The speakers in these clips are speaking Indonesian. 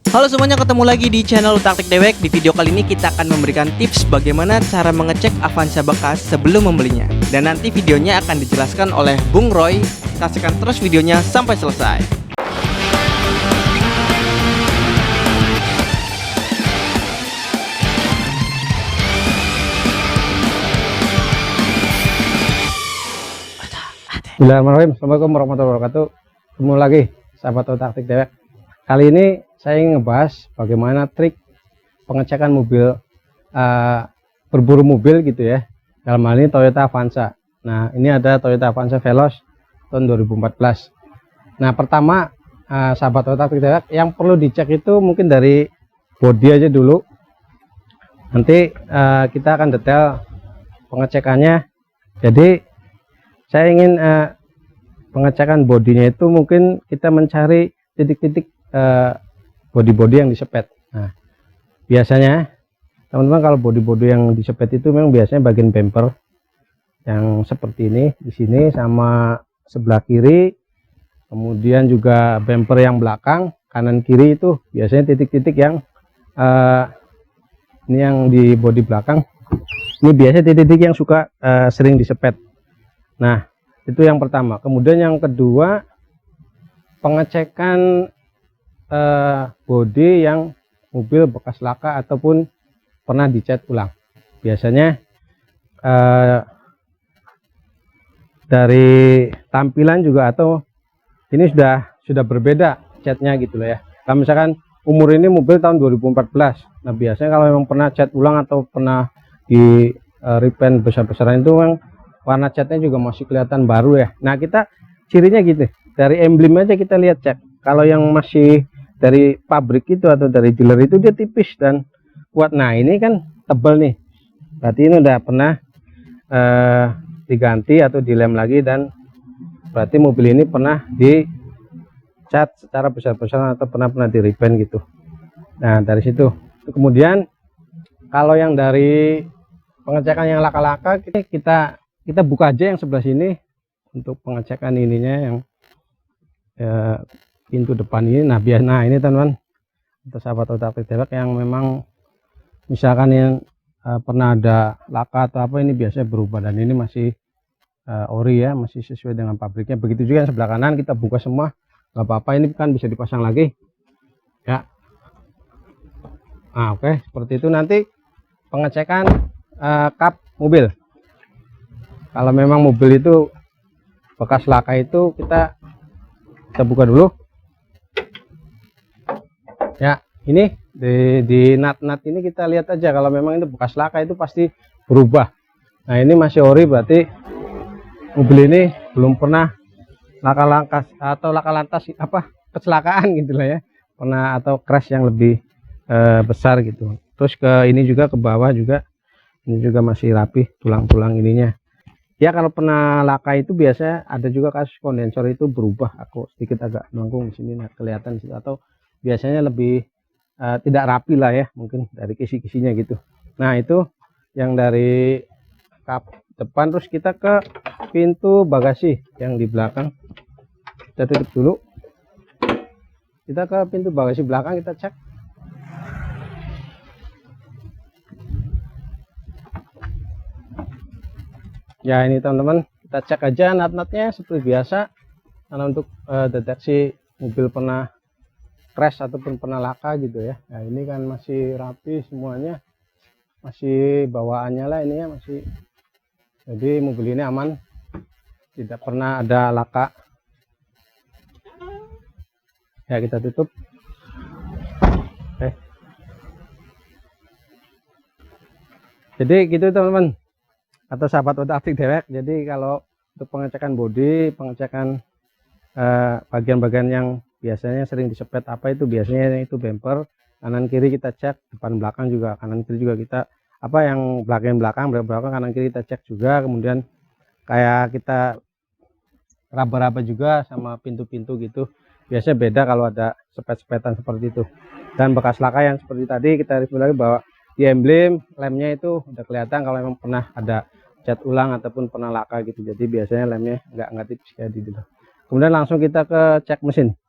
Halo semuanya, ketemu lagi di channel Taktik Dewek. Di video kali ini kita akan memberikan tips bagaimana cara mengecek Avanza bekas sebelum membelinya. Dan nanti videonya akan dijelaskan oleh Bung Roy. Saksikan terus videonya sampai selesai. Bismillahirrahmanirrahim. Assalamualaikum warahmatullahi wabarakatuh. Ketemu lagi sahabat Taktik Dewek. Kali ini saya ingin ngebahas bagaimana trik pengecekan mobil, berburu mobil gitu ya. Dalam hal ini Toyota Avanza. Nah, ini ada Toyota Avanza Veloz tahun 2014. Nah, pertama sahabat Taktik Dewek, yang perlu dicek itu mungkin dari bodi aja dulu. Nanti kita akan detail pengecekannya. Jadi saya ingin pengecekan bodinya itu mungkin kita mencari titik-titik bodi-bodi yang disepet. Nah, biasanya teman-teman kalau bodi-bodi yang disepet itu memang biasanya bagian bumper yang seperti ini di sini sama sebelah kiri, kemudian juga bumper yang belakang kanan kiri itu biasanya titik-titik yang ini yang di bodi belakang. Ini biasanya titik-titik yang suka sering disepet. Nah, itu yang pertama. Kemudian yang kedua, pengecekan bodi yang mobil bekas laka ataupun pernah dicat ulang. Biasanya dari tampilan juga atau ini sudah berbeda catnya gitu loh ya. Kalau misalkan umur ini mobil tahun 2014. Nah, biasanya kalau memang pernah cat ulang atau pernah di repaint besar-besaran itu memang warna catnya juga masih kelihatan baru ya. Nah, kita cirinya gitu, dari emblem aja kita lihat cek. Kalau yang masih dari pabrik itu atau dari dealer itu dia tipis dan kuat. Nah, ini kan tebal nih, berarti ini udah pernah diganti atau dilem lagi, dan berarti mobil ini pernah dicat secara besar-besaran atau pernah di repaint gitu. Nah, dari situ. Kemudian kalau yang dari pengecekan yang laka-laka, kita buka aja yang sebelah sini untuk pengecekan ininya yang pintu depan ini. Nah, ini teman-teman atau sahabat Taktik Dewek yang memang misalkan yang pernah ada laka atau apa, ini biasanya berubah dan ini masih ori ya, masih sesuai dengan pabriknya. Begitu juga yang sebelah kanan kita buka semua, nggak apa-apa, ini kan bisa dipasang lagi ya. Nah, oke, seperti itu. Nanti pengecekan kap mobil. Kalau memang mobil itu bekas laka itu kita buka dulu ya. Ini di nut-nut ini kita lihat aja, kalau memang itu bekas laka itu pasti berubah. Nah, ini masih ori, berarti mobil ini belum pernah laka-lantas atau laka-lantas apa kecelakaan gitu lah ya, pernah atau crash yang lebih besar gitu. Terus ke ini juga, ke bawah juga, ini juga masih rapi tulang-tulang ininya. Ya, kalau pernah laka itu biasanya ada juga kasus kondensor itu berubah. Aku sedikit agak melengkung di sini, nah, kelihatan situ, atau biasanya lebih tidak rapi lah ya, mungkin dari kisi-kisinya gitu. Nah, itu yang dari kap depan. Terus kita ke pintu bagasi yang di belakang. Kita tutup dulu. Kita ke pintu bagasi belakang, kita cek. Ya, ini teman-teman, kita cek aja nut-nutnya seperti biasa, karena untuk deteksi mobil pernah crash ataupun pernah laka gitu ya. Nah, ini kan masih rapi semuanya, masih bawaannya lah ini ya, masih. Jadi mobil ini aman, tidak pernah ada laka ya. Kita tutup. Oke, jadi gitu teman-teman atau sahabat Taktik Dewek. Jadi kalau untuk pengecekan bodi, pengecekan bagian-bagian yang biasanya sering disepet apa itu, biasanya itu bumper kanan kiri kita cek, depan belakang juga kanan kiri juga kita apa yang belakang kanan kiri kita cek juga. Kemudian kayak kita raba-raba juga sama pintu-pintu gitu, biasanya beda kalau ada sepet-sepetan seperti itu. Dan bekas laka yang seperti tadi kita review lagi, bahwa di emblem lemnya itu udah kelihatan kalau memang pernah ada cat ulang ataupun pernah laka gitu. Jadi biasanya lemnya nggak tipis kayak di situ. Kemudian langsung kita ke cek mesin.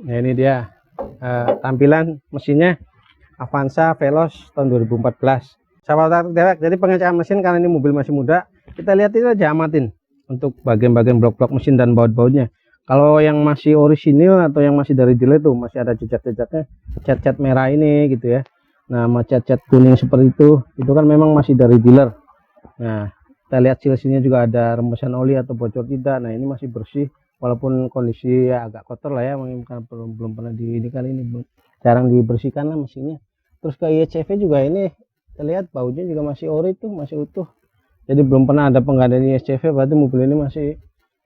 Nah ini dia tampilan mesinnya Avanza Veloz tahun 2014. Sahabat Taktik Dewek, jadi pengecekan mesin karena ini mobil masih muda, kita lihat itu aja, amatin untuk bagian-bagian blok-blok mesin dan baut-bautnya. Kalau yang masih orisinil atau yang masih dari dealer tuh masih ada jejak-jejaknya, cat-cat merah ini gitu ya. Nah, sama cat-cat kuning seperti itu kan memang masih dari dealer. Nah, kita lihat silsinya juga ada rembesan oli atau bocor tidak. Nah, ini masih bersih walaupun kondisi ya agak kotor lah ya, mungkin karena belum pernah di ini kali ini jarang dibersihkan lah mesinnya. Terus ke ICV juga ini kita lihat bautnya juga masih ori tuh, masih utuh. Jadi belum pernah ada penggadaan ISCV, berarti mobil ini masih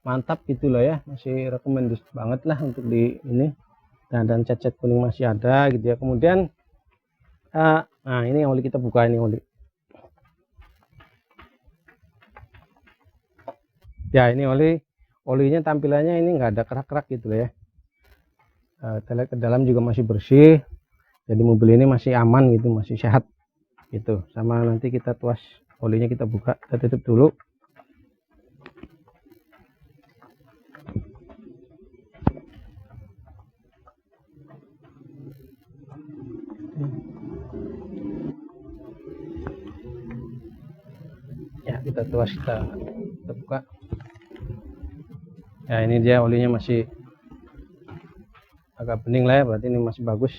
mantap gitu loh ya, masih recommended banget lah untuk di ini. Dan cat-cat kuning masih ada gitu ya. Kemudian nah ini oli kita buka, ini oli ya, ini olinya tampilannya ini nggak ada kerak-kerak gitu loh ya. Kita lihat ke dalam juga masih bersih, jadi mobil ini masih aman gitu, masih sehat gitu. Sama nanti kita tuas olinya, kita buka, kita tutup dulu. Ya kita tuas, kita buka. Ya ini dia olinya masih agak bening lah ya, berarti ini masih bagus,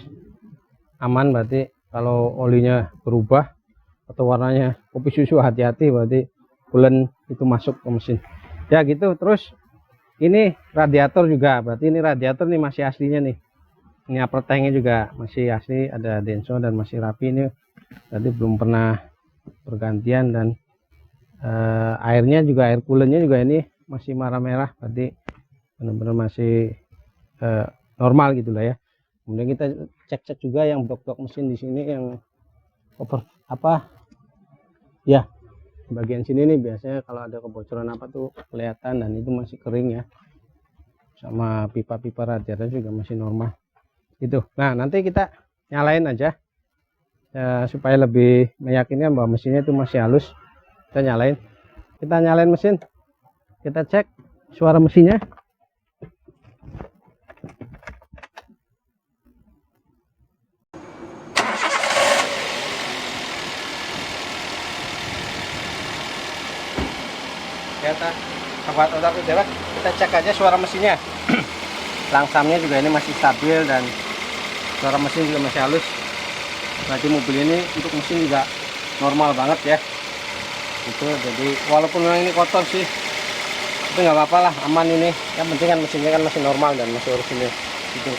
aman. Berarti kalau olinya berubah atau warnanya kopi susu, hati-hati, berarti coolant itu masuk ke mesin ya gitu. Terus ini radiator juga, berarti ini radiator nih masih aslinya nih, ini upper tanknya juga masih asli, ada Denso dan masih rapi ini, berarti belum pernah pergantian. Dan airnya juga, air coolantnya juga ini masih merah-merah, berarti benar-benar masih normal gitu lah ya. Kemudian kita cek juga yang blok-blok mesin di sini, yang over apa ya, bagian sini nih biasanya kalau ada kebocoran apa tuh kelihatan, dan itu masih kering ya. Sama pipa-pipa radiator juga masih normal gitu. Nah nanti kita nyalain aja supaya lebih meyakinkan bahwa mesinnya itu masih halus. Kita nyalain mesin, kita cek suara mesinnya. Sobat Taktik Dewek, kita cek aja suara mesinnya. Langsamnya juga ini masih stabil dan suara mesin juga masih halus. Berarti mobil ini untuk mesin juga normal banget ya. Itu jadi walaupun memang ini kotor sih, itu nggak apa-apa lah, aman ini. Yang penting kan mesinnya kan masih normal dan masih orisinil gitu.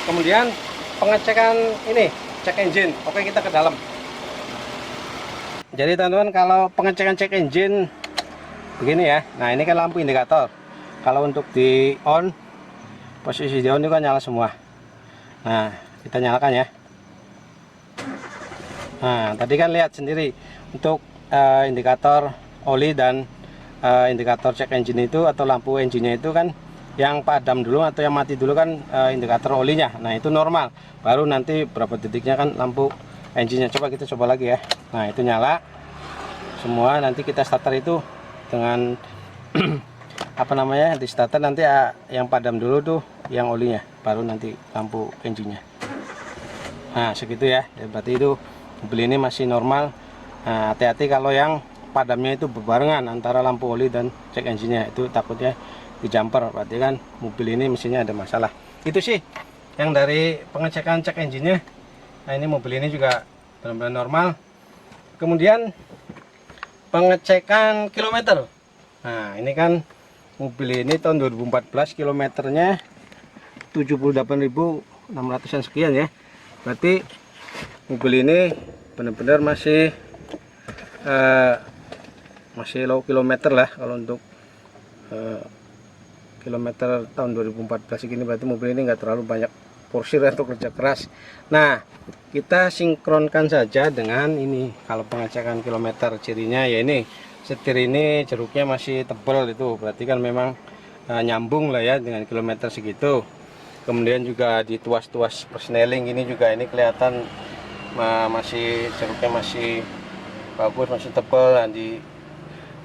Kemudian pengecekan ini, cek engine. Oke, kita ke dalam. Jadi teman-teman, kalau pengecekan cek engine begini ya. Nah ini kan lampu indikator. Kalau untuk di on, posisi di on itu kan nyala semua. Nah kita nyalakan ya. Nah tadi kan lihat sendiri untuk indikator oli dan indikator cek engine itu atau lampu engine-nya itu kan yang padam dulu atau yang mati dulu kan indikator olinya. Nah itu normal. Baru nanti berapa detiknya kan lampu engine-nya. Coba kita coba lagi ya. Nah itu nyala semua. Nanti kita starter itu dengan apa namanya, di starter nanti yang padam dulu tuh yang olinya, baru nanti lampu engine-nya. Nah segitu ya. Berarti itu mobil ini masih normal. Nah, hati-hati kalau yang padamnya itu berbarengan antara lampu oli dan cek engine-nya, itu takutnya di jumper, berarti kan mobil ini mesinnya ada masalah. Itu sih yang dari pengecekan cek engine-nya. Nah ini mobil ini juga benar-benar normal. Kemudian pengecekan kilometer. Nah ini kan mobil ini tahun 2014, kilometernya 78.600-an sekian ya. Berarti mobil ini benar-benar masih low kilometer lah. Kalau untuk kilometer tahun 2014 ini, berarti mobil ini nggak terlalu banyak porsir atau kerja keras. Nah kita sinkronkan saja dengan ini. Kalau pengecekan kilometer, cirinya ya ini, setir ini jeruknya masih tebal, itu berarti kan memang nyambung lah ya dengan kilometer segitu. Kemudian juga di tuas-tuas persneling ini juga ini kelihatan masih jeruknya masih bagus, masih tebal. Dan di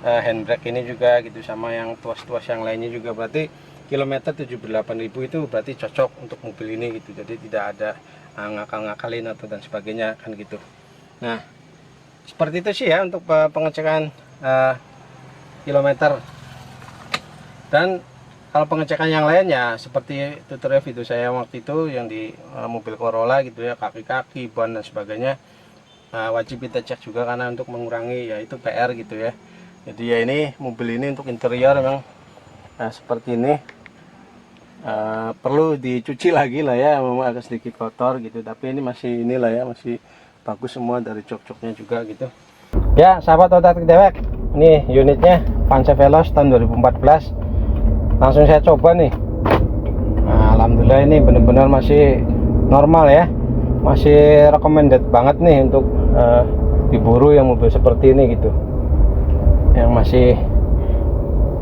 handbrake ini juga gitu, sama yang tuas-tuas yang lainnya juga, berarti kilometer 78.000 itu berarti cocok untuk mobil ini gitu. Jadi tidak ada ngakal-ngakalin atau dan sebagainya kan gitu. Nah, seperti itu sih ya untuk pengecekan kilometer. Dan kalau pengecekan yang lain ya seperti tutorial video saya waktu itu yang di mobil Corolla gitu ya, kaki-kaki, ban dan sebagainya, wajib kita cek juga karena untuk mengurangi ya itu PR gitu ya. Jadi ya ini mobil ini untuk interior memang seperti ini, perlu dicuci lagi lah ya, memang agak sedikit kotor gitu, tapi ini masih inilah ya, masih bagus semua dari jok-joknya juga gitu ya. Sahabat otak dewek, ini unitnya Avanza Veloz tahun 2014, langsung saya coba nih. Nah, alhamdulillah ini benar-benar masih normal ya, masih recommended banget nih untuk diburu yang mobil seperti ini gitu, yang masih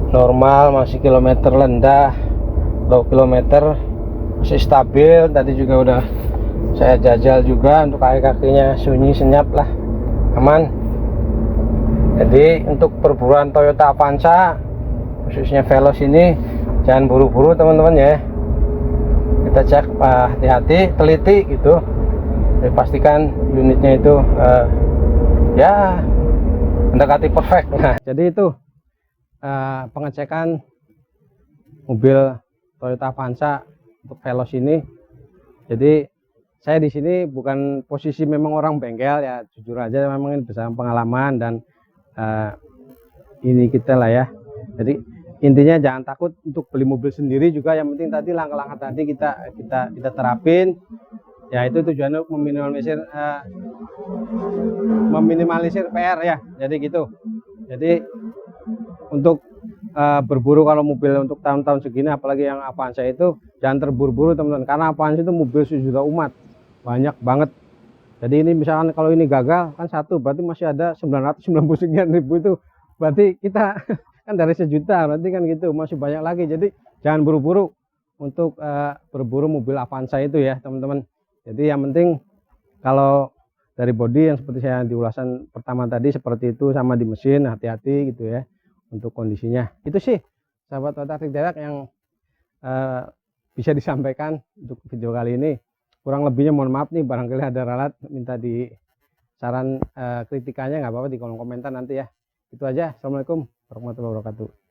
normal, masih kilometer rendah, low kilometer, masih stabil. Tadi juga udah saya jajal juga untuk kaki-kakinya sunyi, senyap lah, aman. Jadi untuk perburuan Toyota Avanza khususnya Veloz ini jangan buru-buru teman-teman ya. Kita cek hati-hati, teliti gitu. Jadi pastikan unitnya itu ya mendekati perfect. Nah, jadi itu pengecekan mobil Toyota Avanza untuk Veloz ini. Jadi saya di sini bukan posisi memang orang bengkel ya, jujur aja memang ini berdasarkan pengalaman dan ini kita lah ya. Jadi intinya jangan takut untuk beli mobil sendiri juga, yang penting tadi langkah-langkah tadi kita terapin. Ya itu tujuannya meminimalisir PR ya. Jadi gitu. Jadi untuk berburu kalau mobil untuk tahun-tahun segini, apalagi yang Avanza itu jangan terburu-buru teman-teman, karena Avanza itu mobil sejuta umat, banyak banget. Jadi ini misalkan kalau ini gagal kan satu, berarti masih ada 990 sekian ribu, itu berarti kita kan dari sejuta, berarti kan gitu masih banyak lagi. Jadi jangan buru-buru untuk berburu mobil Avanza itu ya teman-teman. Jadi yang penting kalau dari bodi yang seperti saya di ulasan pertama tadi seperti itu, sama di mesin hati-hati gitu ya untuk kondisinya. Itu sih sahabat otak dewek yang bisa disampaikan untuk video kali ini. Kurang lebihnya mohon maaf nih, barangkali ada ralat, minta di saran kritikannya nggak apa-apa di kolom komentar nanti ya. Itu aja. Assalamualaikum warahmatullahi wabarakatuh.